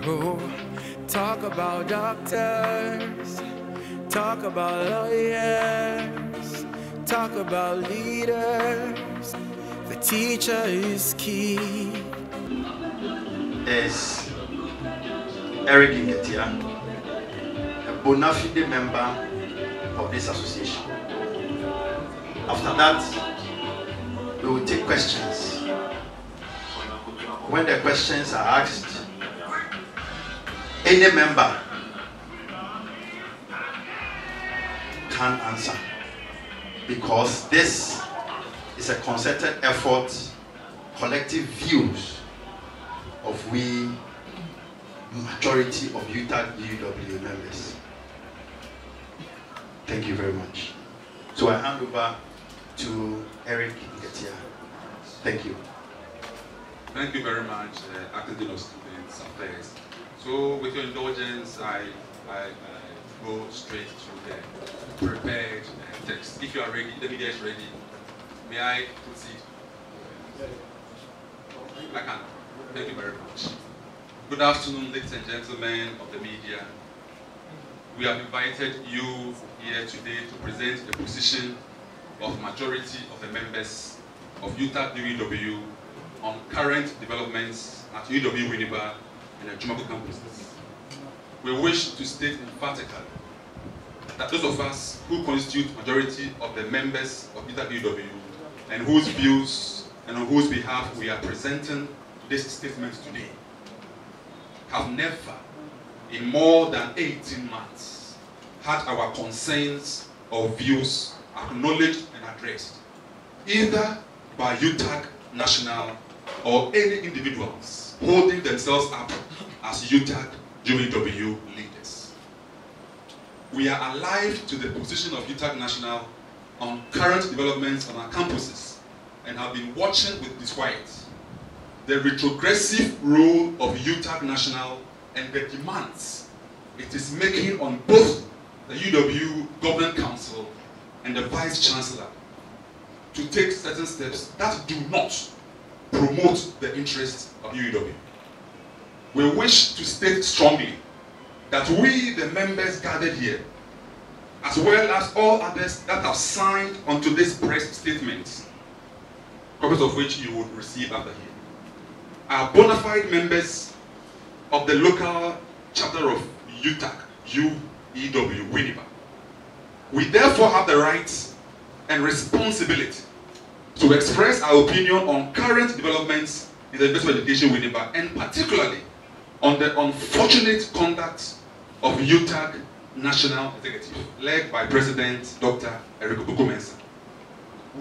Oh, talk about doctors, talk about lawyers, talk about leaders. The teacher is key. Is Eric Ngetia, a bona fide member of this association. After that, we will take questions. When the questions are asked, any member can answer, because this is a concerted effort, collective views of we majority of Utag-Uew members. Thank you very much. So I hand over to Eric Ngetia. Thank you. Thank you very much, Acting Dean of Students Affairs. So with your indulgence, I go straight to the prepared text. If you are ready, the media is ready. May I proceed? I can. Thank you very much. Good afternoon, ladies and gentlemen of the media. We have invited you here today to present the position of majority of the members of Utag-Uew on current developments at UEW and the Jumago campuses. We wish to state emphatically that those of us who constitute majority of the members of Utag-Uew and whose views and on whose behalf we are presenting this statement today have never, in more than 18 months, had our concerns or views acknowledged and addressed, either by Utag National or any individuals holding themselves up as Utag-Uew leaders. We are alive to the position of Utag National on current developments on our campuses and have been watching with disquiet the retrogressive role of Utag National and the demands it is making on both the UEW Government Council and the Vice Chancellor to take certain steps that do not promote the interests of UEW. We wish to state strongly that we, the members gathered here, as well as all others that have signed onto this press statement, copies of which you would receive after here, are bona fide members of the local chapter of Utag-Uew, Winneba. We therefore have the right and responsibility to express our opinion on current developments in the University of Education Winneba, and particularly on the unfortunate conduct of Utag National Executive, led by President Dr. Utag-Uew.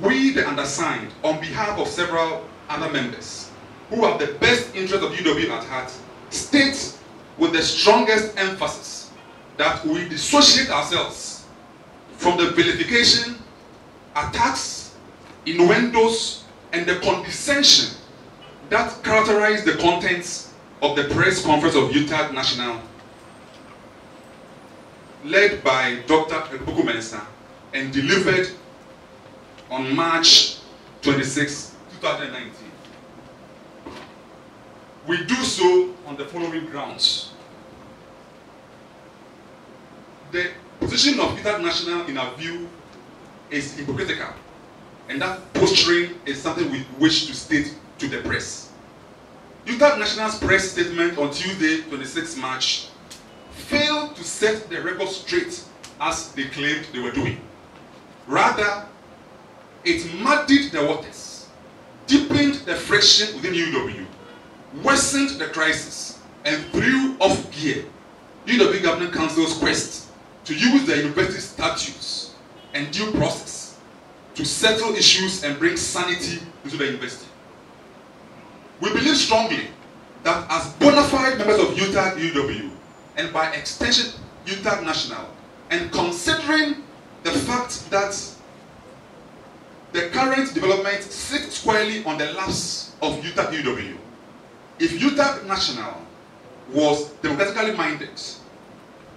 We, the undersigned, on behalf of several other members who have the best interest of UEW at heart, state with the strongest emphasis that we dissociate ourselves from the vilification, attacks, innuendos, and the condescension that characterize the contents of the press conference of Utag National, led by Dr. Utag-Uew and delivered on March 26, 2019. We do so on the following grounds. The position of Utag National, in our view, is hypocritical, and that posturing is something we wish to state to the press. Utag National's press statement on Tuesday, 26 March, failed to set the record straight as they claimed they were doing. Rather, it muddied the waters, deepened the friction within UEW, worsened the crisis, and threw off gear UEW Government Council's quest to use the university statutes and due process to settle issues and bring sanity into the university. We believe strongly that as bona fide members of Utag-Uew, and by extension Utag National, and considering the fact that the current development sits squarely on the laps of Utag-Uew, if Utag National was democratically minded,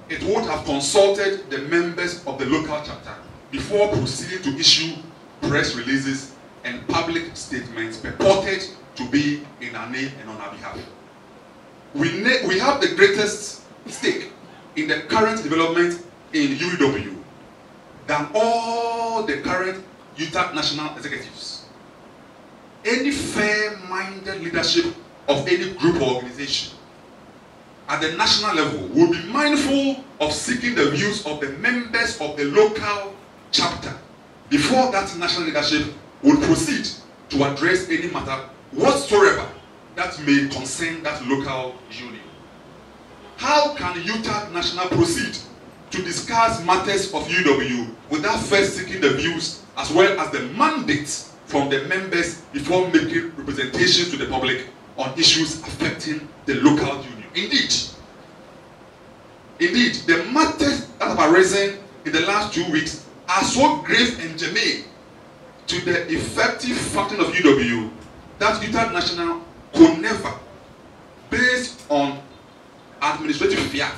it would have consulted the members of the local chapter before proceeding to issue press releases and public statements purported to be in our name and on our behalf. we have the greatest stake in the current development in UEW than all the current Utah national executives. Any fair-minded leadership of any group or organization at the national level will be mindful of seeking the views of the members of the local chapter before that national leadership will proceed to address any matter whatsoever that may concern that local union. How can Utah National proceed to discuss matters of UEW without first seeking the views as well as the mandates from the members before making representations to the public on issues affecting the local union? Indeed, the matters that have arisen in the last 2 weeks are so grave and germane to the effective functioning of UEW that Utah National could never, based on administrative fiat,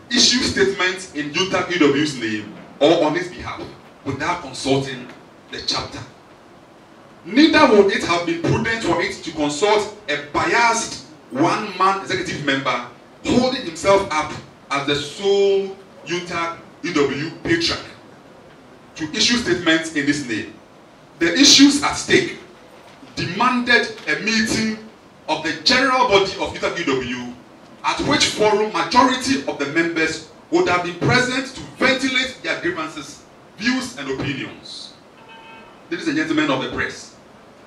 issue statements in Utag-Uew's name or on its behalf without consulting the chapter. Neither would it have been prudent for it to consult a biased one-man executive member holding himself up as the sole Utag-Uew patriarch to issue statements in his name. The issues at stake demanded a meeting of the general body of Utag-Uew, at which forum majority of the members would have been present to ventilate their grievances, views, and opinions. Ladies and gentlemen of the press,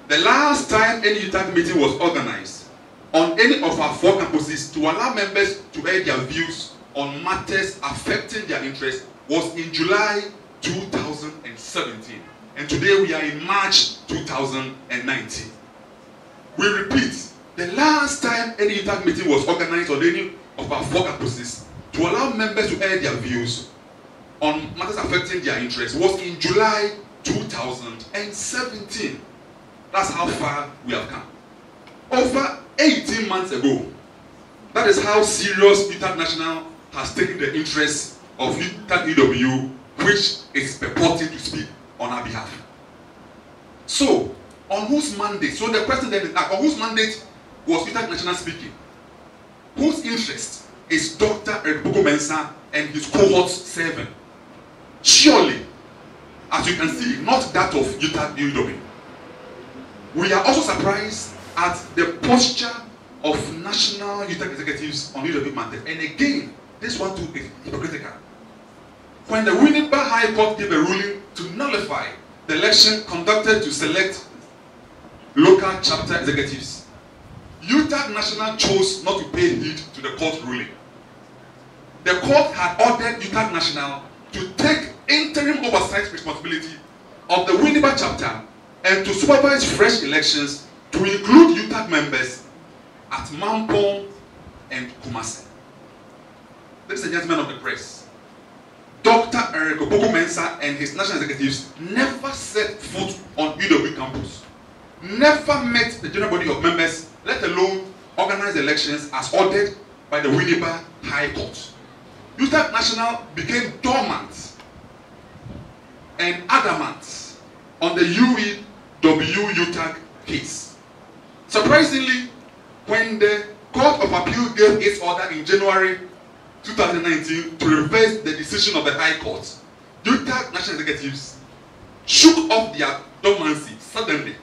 the last time any Utag meeting was organized on any of our 4 campuses to allow members to air their views on matters affecting their interests was in July 2017. And today we are in March 2019. We repeat, the last time any Utag meeting was organized on any of our 4 campuses to allow members to air their views on matters affecting their interests was in July 2017. That's how far we have come. Over 18 months ago, that is how serious Utah National has taken the interests of Utag-Uew, which is purporting to speak on our behalf. So, on whose mandate? So the question then is, on whose mandate was Utah National speaking? Whose interest is Dr. Mensah and his cohorts serving? Surely, as you can see, not that of Utag-Uew. We are also surprised at the posture of national Utah executives on UEW matters. And again, this one too is hypocritical. When the Winnipeg High Court gave a ruling to nullify the election conducted to select local chapter executives, Utah National chose not to pay heed to the court ruling. The court had ordered Utah National to take interim oversight responsibility of the Winnipeg chapter and to supervise fresh elections to include Utah members at Mampong and Kumasi. Ladies and gentlemen of the press, Dr. Mensah and his national executives never set foot on UEW campus, never met the general body of members, let alone organize elections as ordered by the Winnipeg High Court. Utah National became dormant and adamant on the UEW-Utah case. Surprisingly, when the Court of Appeal gave its order in January 2019 to reverse the decision of the High Court, Utah National executives shook off their dormancy suddenly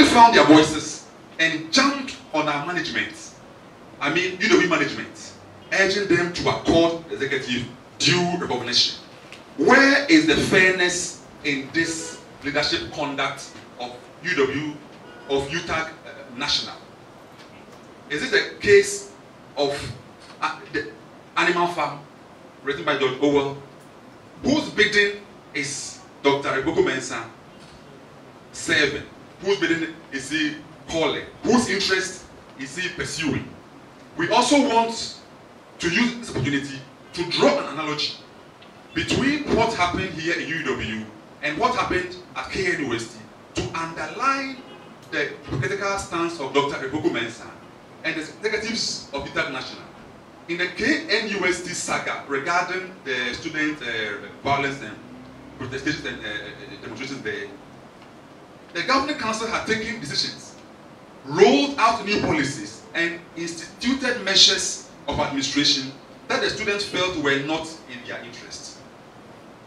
found their voices and jumped on our management, UEW management, urging them to accord the executive due recognition. Where is the fairness in this leadership conduct of UEW, of Utah National? Is it a case of the Animal Farm, written by Utag-Uew, whose bidding is Dr. Mensah serving? Whose bidding is he calling? Whose interest is he pursuing? We also want to use this opportunity to draw an analogy between what happened here in UEW and what happened at KNUST to underline the critical stance of Dr. Mensah and the executives of Utah National. In the KNUST saga regarding the student violence and protestations and demonstrations there, the governing council had taken decisions, rolled out new policies, and instituted measures of administration that the students felt were not in their interest.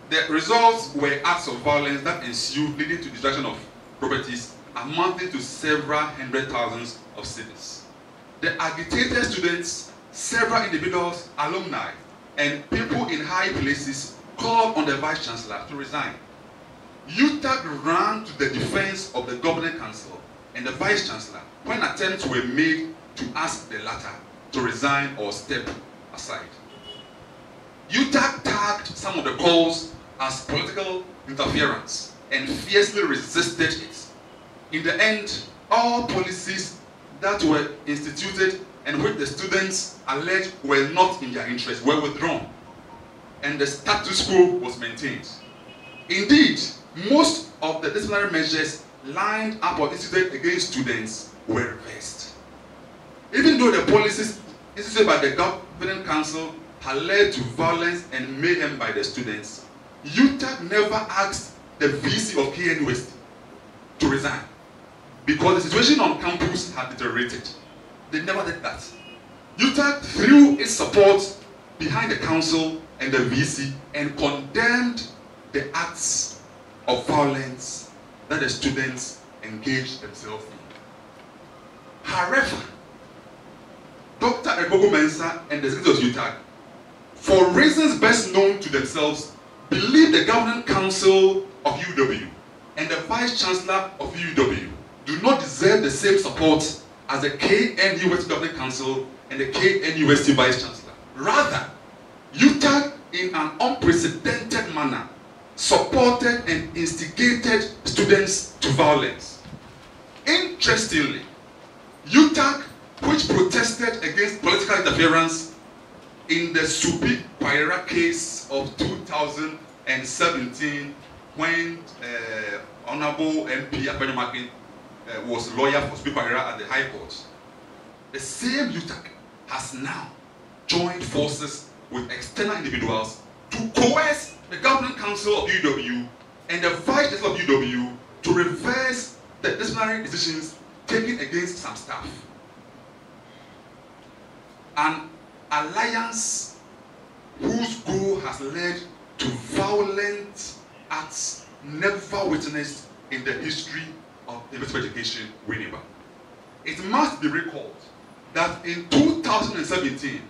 The results were acts of violence that ensued, leading to destruction of properties amounting to several hundred thousands of cedis. The agitated students, several individuals, alumni, and people in high places called on the Vice Chancellor to resign. Utag ran to the defense of the Governing Council and the Vice Chancellor when attempts were made to ask the latter to resign or step aside. Utag tagged some of the calls as political interference and fiercely resisted it. In the end, all policies that were instituted and which the students alleged were not in their interest were withdrawn, and the status quo was maintained. Indeed, most of the disciplinary measures lined up or instituted against students were reversed. Even though the policies instituted by the Governing Council had led to violence and mayhem by the students, Utag never asked the VC of KNUST to resign because the situation on campus had deteriorated. They never did that. Utag threw its support behind the council and the VC and condemned the acts of violence that the students engaged themselves in. However, Dr. Utag-Uew and the executives of Utag, for reasons best known to themselves, believe the Governing Council of UEW and the Vice Chancellor of UEW do not deserve the same support as the KNUST Governing Council and the KNUST Vice Chancellor. Rather, Utag, in an unprecedented manner, supported and instigated students to violence. Interestingly, Utag, which protested against political interference in the Supi Kwaira case of 2017, when Honorable MP Akpenyumakin was lawyer for Supi Kwaira at the High Court, the same Utag has now joined forces with external individuals to coerce the Governing Council of UEW and the Vice Chancellor of UEW to reverse the disciplinary decisions taken against some staff. An alliance whose goal has led to violent acts never witnessed in the history of university education Winneba. It must be recalled that in 2017,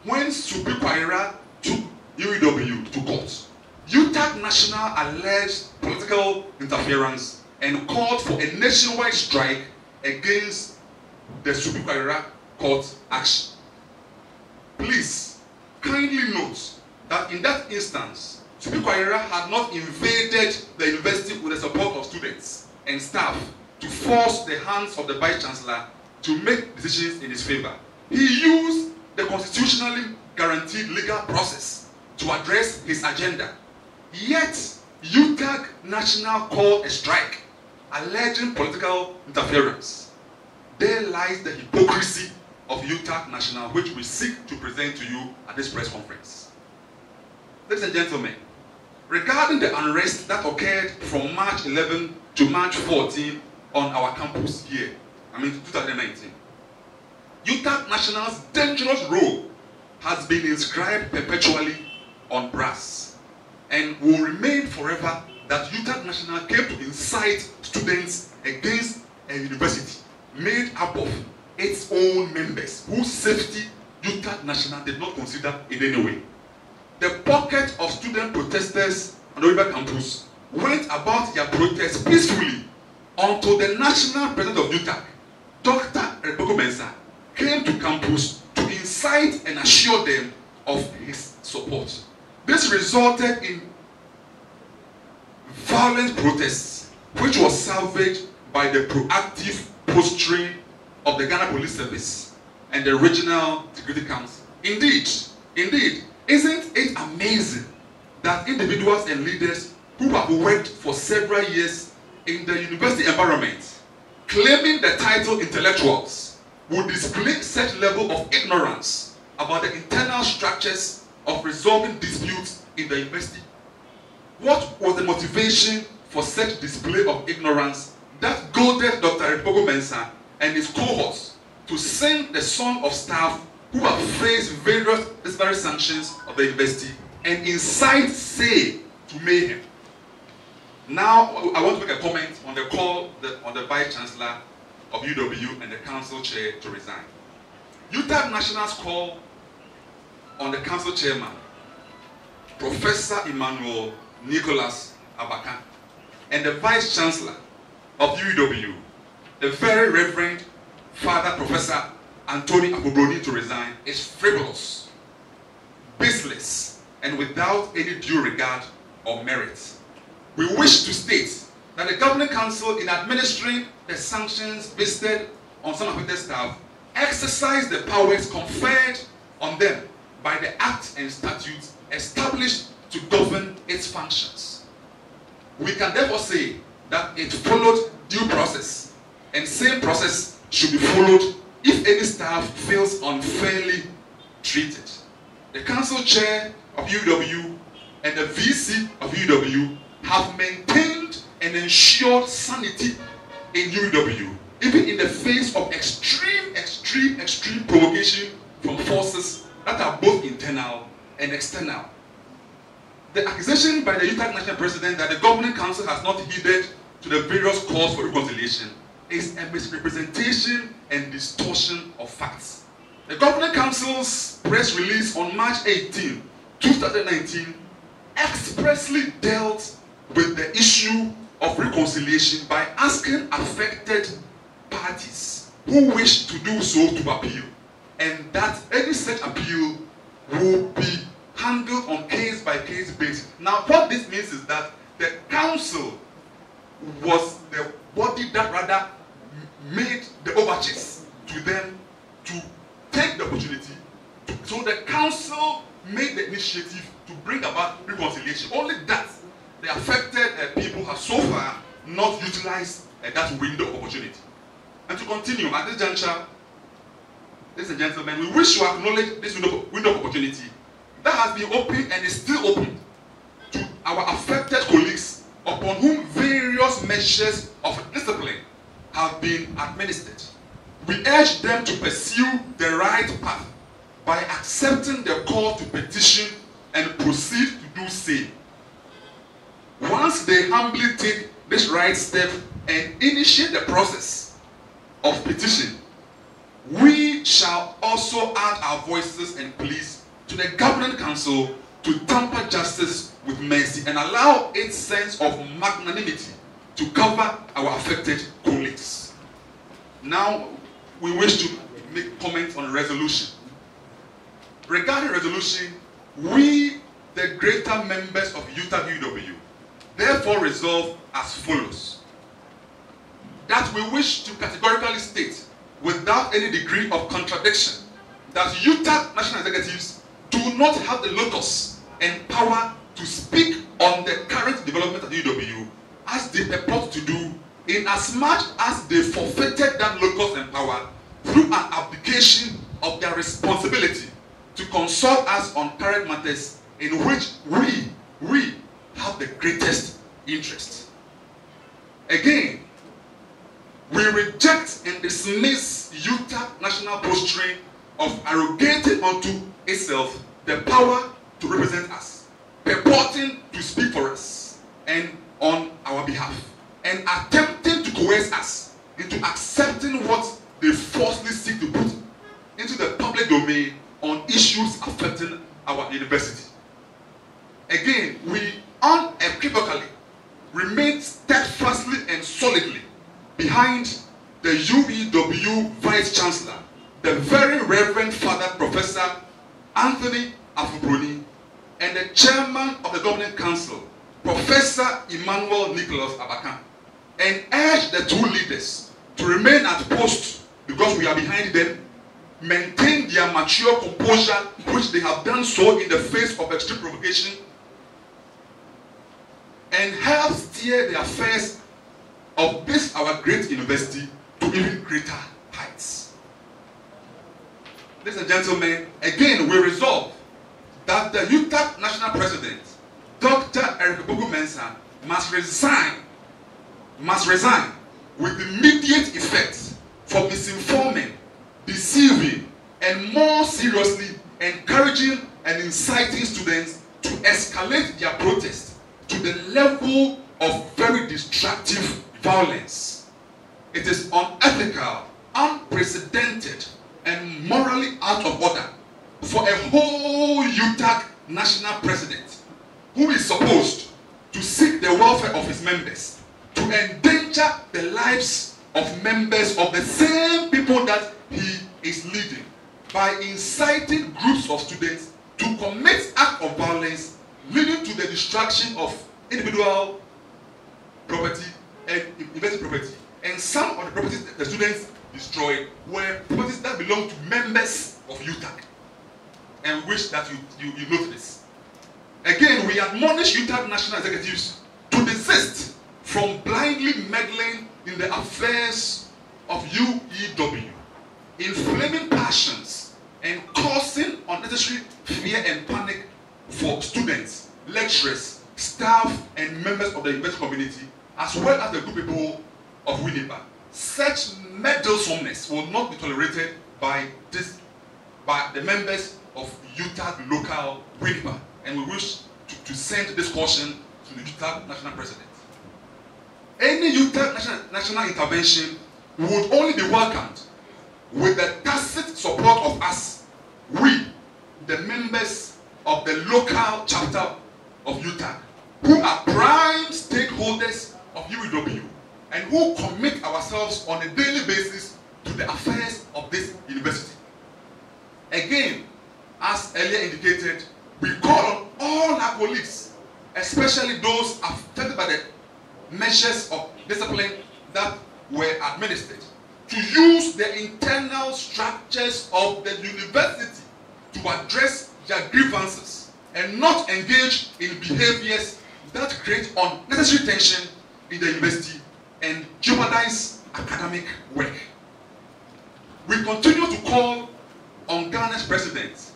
when Supi Kwaira took UEW to court, Utag National alleged political interference and called for a nationwide strike against the Supi Kwaira court action. Please kindly note that in that instance, Supi Kwaira had not invaded the university with the support of students and staff to force the hands of the Vice Chancellor to make decisions in his favor. He used the constitutionally guaranteed legal process to address his agenda. Yet, Utag National called a strike, alleging political interference. There lies the hypocrisy of Utag National, which we seek to present to you at this press conference. Ladies and gentlemen, regarding the unrest that occurred from March 11 to March 14 on our campus here, 2019, Utag National's dangerous role has been inscribed perpetually on brass and will remain forever that Utag National came to incite students against a university made up of its own members whose safety Utag National did not consider in any way. The pocket of student protesters on the River campus went about their protests peacefully until the national president of Utag, Dr. Utag-Uew, came to campus to incite and assure them of his support. This resulted in violent protests, which was salvaged by the proactive posturing of the Ghana Police Service and the Regional Security Council. Indeed, isn't it amazing that individuals and leaders who have worked for several years in the university environment, claiming the title intellectuals, would display such level of ignorance about the internal structures of resolving disputes in the university? What was the motivation for such display of ignorance that goaded Dr. Utag-Uew and his cohorts to sing the song of staff who have faced various disciplinary sanctions of the university and incite, say, to mayhem. Now, I want to make a comment on the call on the Vice Chancellor of UW and the Council Chair to resign. Utah National's call on the Council Chairman, Professor Emmanuel Nicholas Abaka, and the Vice Chancellor of UEW, the very Reverend Father Professor Anthony Apobroni, to resign is frivolous, baseless, and without any due regard or merit. We wish to state that the Governing Council, in administering the sanctions visited on some affected staff, exercise the powers conferred on them by the Act and Statutes established to govern its functions. We can therefore say that it followed due process, and same process should be followed if any staff feels unfairly treated. The Council Chair of UW and the VC of UW have maintained and ensured sanity in UW, even in the face of extreme provocation from forces that are both internal and external. The accusation by the Utah National President that the Governing Council has not heeded to the various calls for reconciliation is a misrepresentation and distortion of facts. The Governing Council's press release on March 18, 2019 expressly dealt with the issue of reconciliation by asking affected parties who wish to do so to appeal, and that any such appeal will be handled on case-by-case basis. Now, what this means is that the council was the body that rather made the overtures to them to take the opportunity. So the council made the initiative to bring about reconciliation. Only that the affected people have so far not utilized that window of opportunity. And to continue, at this juncture, ladies and gentlemen, we wish to acknowledge this window of opportunity that has been open and is still open to our affected colleagues upon whom various measures of discipline have been administered. We urge them to pursue the right path by accepting the call to petition and proceed to do same. Once they humbly take this right step and initiate the process of petition, we shall also add our voices and pleas to the Governing Council to temper justice with mercy and allow its sense of magnanimity to cover our affected colleagues. Now, we wish to make comments on resolution. Regarding resolution, we, the greater members of Utag-Uew, therefore resolve as follows: that we wish to categorically state, without any degree of contradiction, that Utah national executives do not have the locus and power to speak on the current development of the UEW as they purport to do, in as much as they forfeited that locus and power through an abdication of their responsibility to consult us on current matters in which we have the greatest interest. Again, we reject and dismiss Utah national posturing of arrogating unto itself the power to represent us, purporting to speak for us and on our behalf, and attempting to coerce us into accepting what they falsely seek to put into the public domain on issues affecting our university. Again, we unequivocally remain steadfastly and solidly behind the UEW Vice Chancellor, the very Reverend Father Professor Anthony Apobroni, and the Chairman of the Governing Council, Professor Emmanuel Nicholas Abaka, and urge the two leaders to remain at post because we are behind them, maintain their mature composure, which they have done so in the face of extreme provocation, and help steer the affairs of this our great university to even greater heights. Ladies and gentlemen, again we resolve that the Utah National President, Dr. Eric Bogu-Mensah, must resign with immediate effect for misinforming deceiving, and more seriously, encouraging and inciting students to escalate their protest to the level of very destructive violence. It is unethical, unprecedented, and morally out of order for a whole Utah national president who is supposed to seek the welfare of his members to endanger the lives of members of the same people that he is leading by inciting groups of students to commit acts of violence leading to the destruction of individual property and invested property. And some of the properties that the students destroyed were properties that belonged to members of Utah. And we wish that you note this. Again, we admonish Utah national executives to desist from blindly meddling in the affairs of UEW, inflaming passions and causing unnecessary fear and panic for students, lecturers, staff, and members of the university community, as well as the good people of Winnipeg. Such meddlesomeness will not be tolerated by the members of Utah local Winnipeg, and we wish to send this caution to the Utah national president. Any Utah national intervention would only be welcomed with the tacit support of us, we, the members of the local chapter of Utah, who are prime stakeholders of UEW and who commit ourselves on a daily basis to the affairs of this university. Again, as earlier indicated, we call on all our colleagues, especially those affected by the measures of discipline that were administered, to use the internal structures of the university to address their grievances and not engage in behaviors that create unnecessary tension in the university and jeopardize academic work. We continue to call on Ghana's president,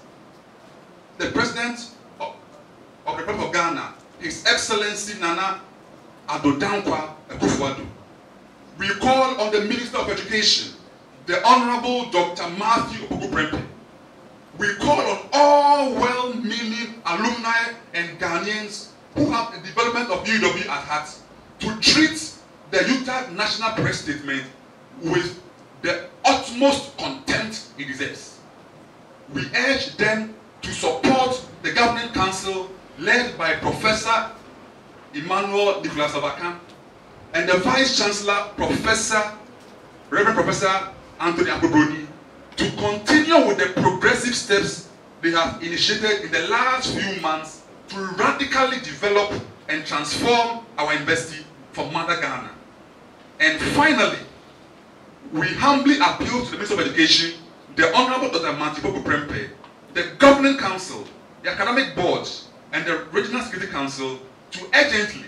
the president of the Republic of Ghana, His Excellency Nana Addo Dankwa Akufo-Addo. We call on the Minister of Education, the Honorable Dr. Matthew Opoku-Prempeh. We call on all well-meaning alumni and Ghanaians who have the development of UEW at heart to treat the Utah National Press Statement with the utmost contempt it deserves. We urge them to support the Governing Council led by Professor Emmanuel Nicholas Abakan and the Vice Chancellor, Reverend Professor Anthony Agobroni, to continue with the progressive steps they have initiated in the last few months to radically develop and transform our university for Mother Ghana. And finally, we humbly appeal to the Minister of Education, the Honorable Dr. Matthew Opoku-Prempeh, the Governing Council, the Academic Board, and the Regional Security Council to urgently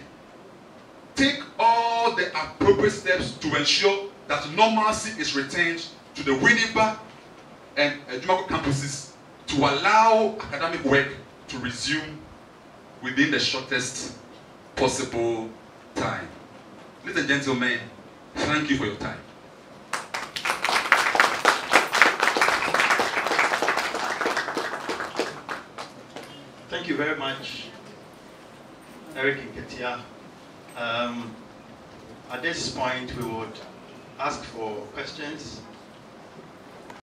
take all the appropriate steps to ensure that normalcy is retained to the Winnipeg and Jumako campuses to allow academic work to resume within the shortest possible time. Ladies and gentlemen, thank you for your time. Thank you very much, Eric Nketia. At this point, we would ask for questions